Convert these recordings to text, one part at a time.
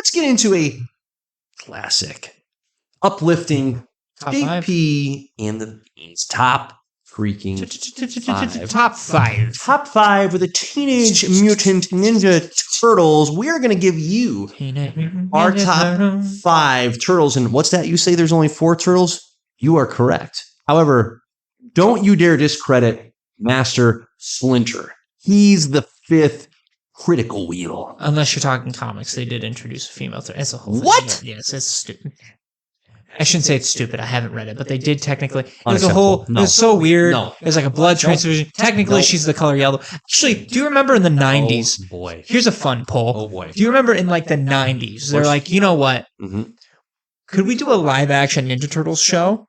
let's get into a classic, uplifting Top JP and the Beans. Top freaking five. Top 5. Top 5 with the Teenage Mutant Ninja Turtles. We are going to give you our top 5 turtles. And what's that? You say there's only 4 turtles? You are correct. However, don't you dare discredit Master Splinter. He's the 5th critical wheel. Unless you're talking comics, they did introduce a female threat. It's a whole thing. What? Yes, it's stupid. I shouldn't say it's stupid. I haven't read it, but they did technically. It was a Unacceptable. whole. No. It was so weird. No. It was like a blood transfusion. Technically, No. she's the color yellow. Actually, do you remember in the 90s? Oh, boy. Here's a fun poll. Oh, boy. Do you remember in like the 90s? They're like, you know what? Mm-hmm. Could we do a live action Ninja Turtles show?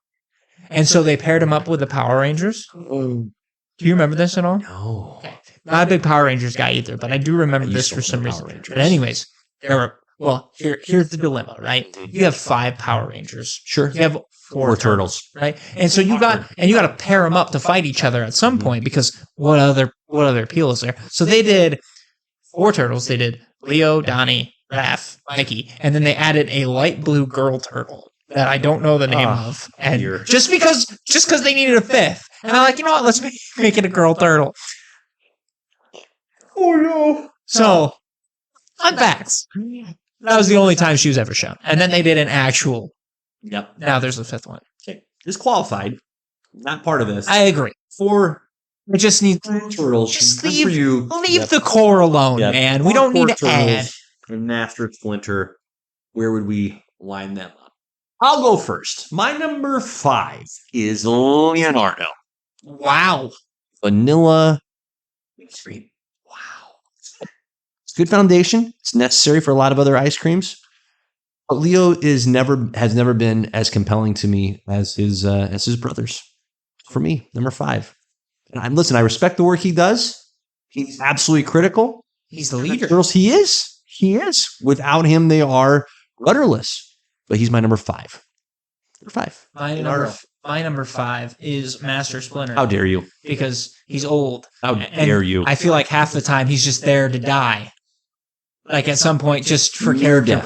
And so they paired him up with the Power Rangers. Do you remember this at all? No. Okay. Not a big Power Rangers guy either, but I do remember this for some reason. But anyways, there were. Well, here's the dilemma, right? You have 5 Power Rangers. Sure. You have 4 turtles, right? And so you got to pair them up to fight each other at some point because what other appeal is there? So they did 4 turtles. They did Leo, Donnie, Raph, Mikey, and then they added a light blue girl turtle that I don't know the name of. And just because they needed a 5th, and I'm like, you know what? Let's make it a girl turtle. Oh no! So fun facts. That was the only time she was ever shown. And then they did an actual. Yep. Now there's a 5th one. Okay. Disqualified. Not part of this. I agree. 4 We just need turtles. just Good for you. leave the core alone, Yep. man. We don't need to add. And Master Splinter. Where would we line them up? I'll go first. My number 5 is Leonardo. Wow. Vanilla ice cream. Wow. It's a good foundation. It's necessary for a lot of other ice creams. But Leo has never been as compelling to me as his brothers. For me, number 5. And listen, I respect the work he does. He's absolutely critical. He's the leader. Girls, he is. He is. Without him, they are rudderless. But he's my number 5. Number 5. My number 5 is Master Splinter. How dare you? Because he's old. How dare you? I feel like half the time he's just there to die. Like at some point, just for character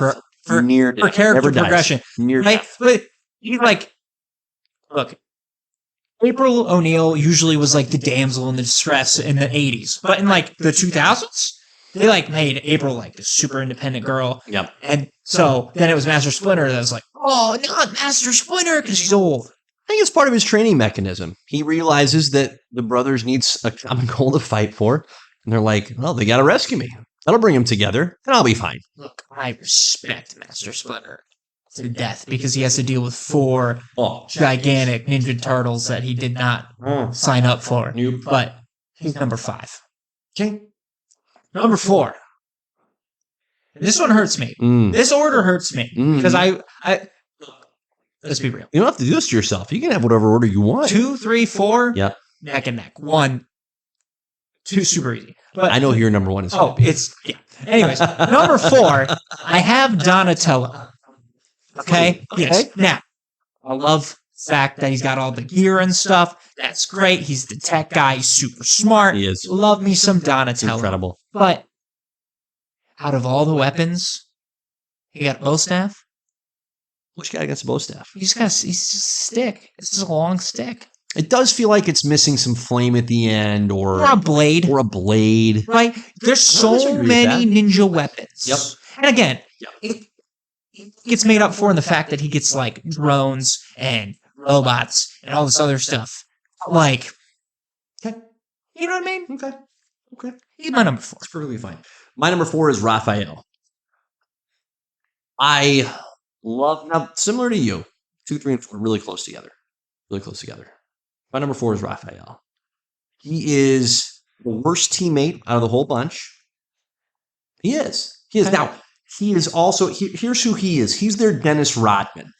for character progression. Near right? death. But he's like, look, April O'Neil usually was like the damsel in the distress in the 80s. But in like the 2000s, they like made April like this super independent girl. Yep. And so then it was Master Splinter that was like, oh, not Master Splinter because he's old. I think it's part of his training mechanism. He realizes that the brothers need a common goal to fight for. And they're like, well, they got to rescue me. That'll bring them together, and I'll be fine. Look, I respect Master Splinter to death because he has to deal with 4 gigantic Ninja Turtles that he did not sign up for. Nope. But he's number 5. Okay. Number 4. This one hurts me. This order hurts me because I let's be real. You don't have to do this to yourself. You can have whatever order you want. 2, 3, 4. Yep. Neck and neck. 1, 2, super easy. But I know who your number 1 is. Yeah. Anyways, number 4, I have Donatello. Okay? Yes. Now, I love the fact that he's got all the gear and stuff. That's great. He's the tech guy. He's super smart. He is. Love me some Donatello. Incredible. But out of all the weapons, he got a bow staff. Which guy gets a bow staff? He's just a stick. It's just a long stick. It does feel like it's missing some flame at the end, or a blade. Right? There's so many ninja weapons. Yep. And again, it gets made up for in the fact that he gets like drones and robots and all this other stuff. Like, okay. You know what I mean? Okay. He's my number 4. It's perfectly fine. My number 4 is Raphael. I love, now similar to you, 2, 3, and 4, really close together. My number 4 is Raphael. He is the worst teammate out of the whole bunch. He is. Now, he is also, here's who he is. He's their Dennis Rodman.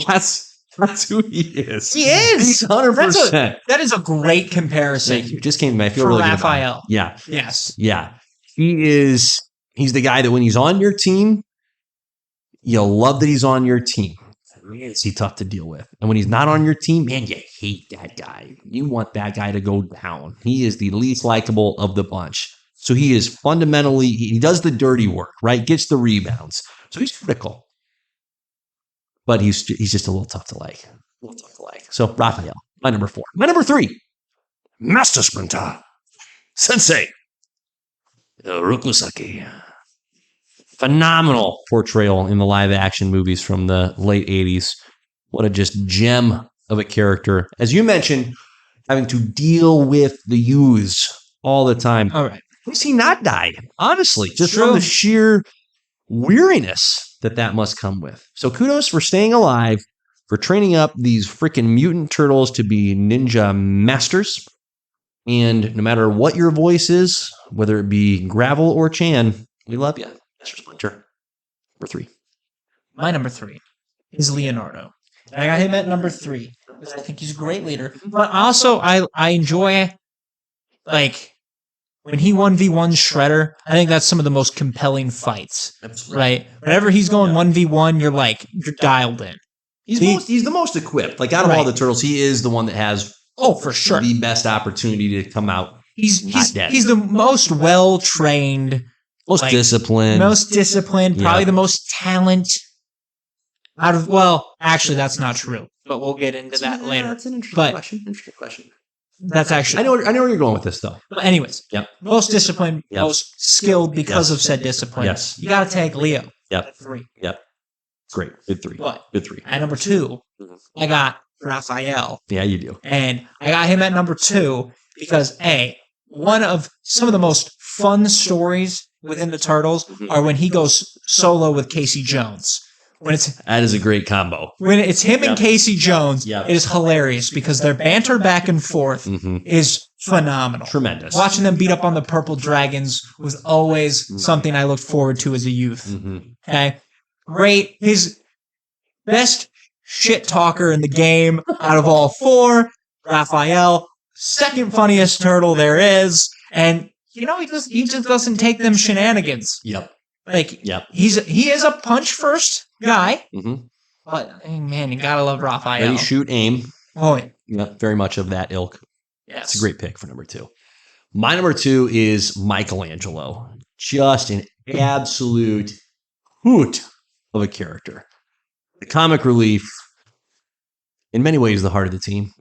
That's who he is. He is. He's 100%. That is a great comparison. Thank you. Just came to me. I feel for really Raphael. good about it. Yeah. Yes. Yeah. He's the guy that when he's on your team, you'll love that he's on your team. Is he tough to deal with? And when he's not on your team, man, you hate that guy. You want that guy to go down. He is the least likable of the bunch. So he is fundamentally, he does the dirty work, right? Gets the rebounds. So he's critical. But he's just a little tough to like. So Raphael, my number 4. My number 3, Master Splinter, Sensei Rokusaki. Phenomenal portrayal in the live action movies from the late 80s. What a just gem of a character. As you mentioned, having to deal with the youths all the time. All right. Has he not died? Honestly, just True. from the sheer weariness that must come with. So kudos for staying alive, for training up these freaking mutant turtles to be ninja masters. And no matter what your voice is, whether it be Gravel or Chan, we love you, Mr. Splinter. Number 3. My number 3 is Leonardo. I got him at number 3 because I think he's a great leader. But also, I enjoy, like, when he 1v1 Shredder, I think that's some of the most compelling fights, right? Whenever he's going 1v1, you're dialed in. He's the most equipped. Like, out of all the turtles, he is the one that has for sure the best opportunity to come out. He's the most well-trained, most disciplined, probably the most talent out of, actually, that's not true, but we'll get into that later. That's an interesting question. That's actually, I know where you're going with this, though. But anyways, most disciplined, most skilled because of said discipline. Yes. You got to take Leo. Yep. 3. Yep. Great. Good 3. But Good 3. At number 2, I got Raphael. Yeah, you do. And I got him at number 2 because one of some of the most fun stories within the Turtles are when he goes solo with Casey Jones. That is a great combo. When it's him and Casey Jones, it is hilarious because their banter back and forth is phenomenal. Tremendous. Watching them beat up on the Purple Dragons was always something I looked forward to as a youth. Okay, great. His best shit talker in the game out of all 4, Raphael, second funniest turtle there is, and he just doesn't take them shenanigans. Yep. He is a punch first guy, but man, you gotta love Raphael. Ready, shoot, aim. Oh yeah, very much of that ilk. Yes, it's a great pick for number 2. My number 2 is Michelangelo. Just an absolute hoot of a character. The comic relief, in many ways, the heart of the team.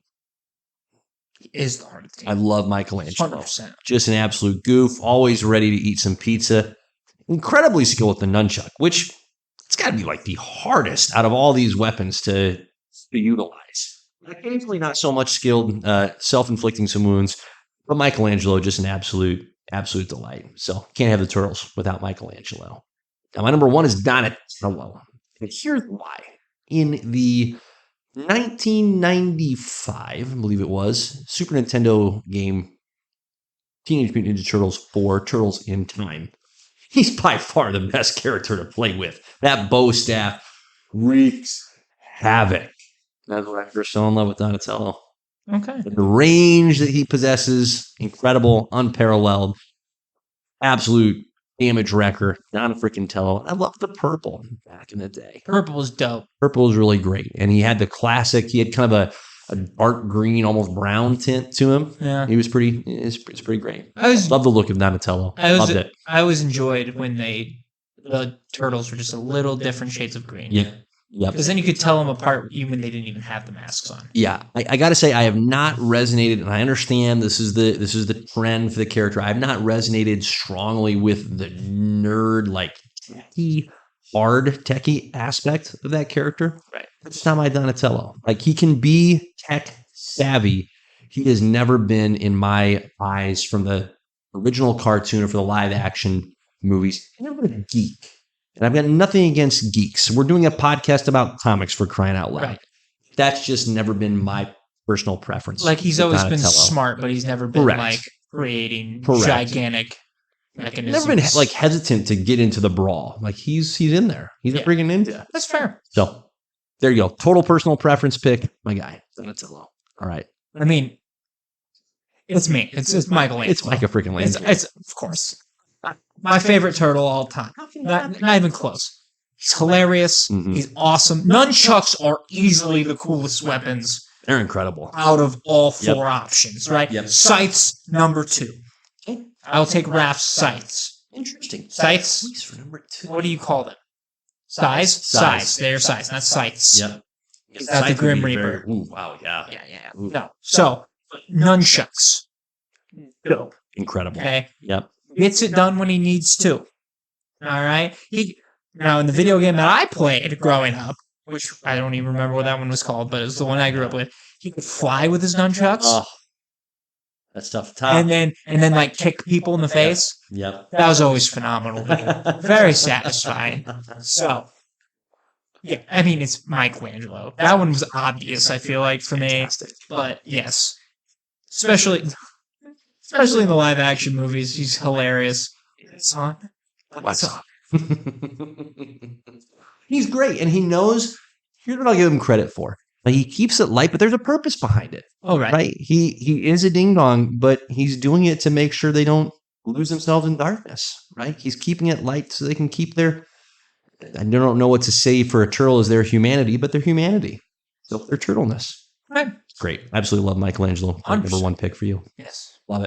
He is the heart of the team. I love Michelangelo. 100%. Just an absolute goof, always ready to eat some pizza. Incredibly skilled with the nunchuck, which it's got to be like the hardest out of all these weapons to utilize. Occasionally not so much skilled, self-inflicting some wounds, but Michelangelo, just an absolute delight. So can't have the Turtles without Michelangelo. Now my number 1 is Donatello. And here's why. In the 1995, I believe it was, Super Nintendo game Teenage Mutant Ninja Turtles 4, Turtles in Time, he's by far the best character to play with. That bow staff wreaks havoc. That's when I first fell in love with Donatello. Okay. The range that he possesses, incredible, unparalleled, absolute damage wrecker. Donatello. I love the purple back in the day. Purple was dope. Purple was really great. And he had the classic, he had kind of a dark green, almost brown tint to him. Yeah. He was it's pretty great. Love the look of Donatello. Loved it. I always enjoyed when the Turtles were just a little different shades of green. Yeah. Yep. Because then you could tell them apart even when they didn't even have the masks on. Yeah, I got to say I have not resonated, and I understand this is the trend for the character. I have not resonated strongly with the nerd, like techie aspect of that character. Right. It's not my Donatello. Like, he can be tech savvy. He has never been, in my eyes, from the original cartoon or for the live action movies, he's never been a geek. And I've got nothing against geeks. We're doing a podcast about comics, for crying out loud. Right. That's just never been my personal preference. Like, he's always been smart, but he's never been like creating gigantic mechanisms. Never been like hesitant to get into the brawl. Like, he's in there. He's a freaking ninja. That's fair. So there you go. Total personal preference pick. My guy, Donatello. All right. I mean, it's me. It's Michelangelo. It's Micah freaking Langelo. It's of course my favorite turtle all time. Not even close. He's hilarious. Mm-hmm. He's awesome. Nunchucks are easily the coolest weapons. They're incredible. Out of all 4 options, right? Yep. Sights, number 2. I'll take Raph's sights. Interesting. Sights. Please for number 2. What do you call them? Size? Size. They're size, not sights. Yep. He's got the Grim Reaper. Ooh, wow, yeah. Yeah. Ooh. No. So, nunchucks. Dope. Incredible. Okay. Yep. Gets it done when he needs to. All right. Now in the video game that I played growing up, which I don't even remember what that one was called, but it was the one I grew up with. He could fly with his nunchucks, Oh, that's tough to top. and then like kick people in the face. Yep. That was always phenomenal. Very satisfying. So, yeah, I mean it's Michelangelo. That one was obvious. I feel like for me, Fantastic. but yes, especially in the live action movies, he's hilarious. It's on. What's up? He's great, and he knows. Here's what I'll give him credit for: like he keeps it light, but there's a purpose behind it. Oh, right. Right? He is a ding dong, but he's doing it to make sure they don't lose themselves in darkness. Right? He's keeping it light so they can keep their. I don't know what to say for a turtle as their humanity, but their humanity, so their turtleness. Right. Great, absolutely love Michelangelo. Number 100%. 1 pick for you. Yes. Love it.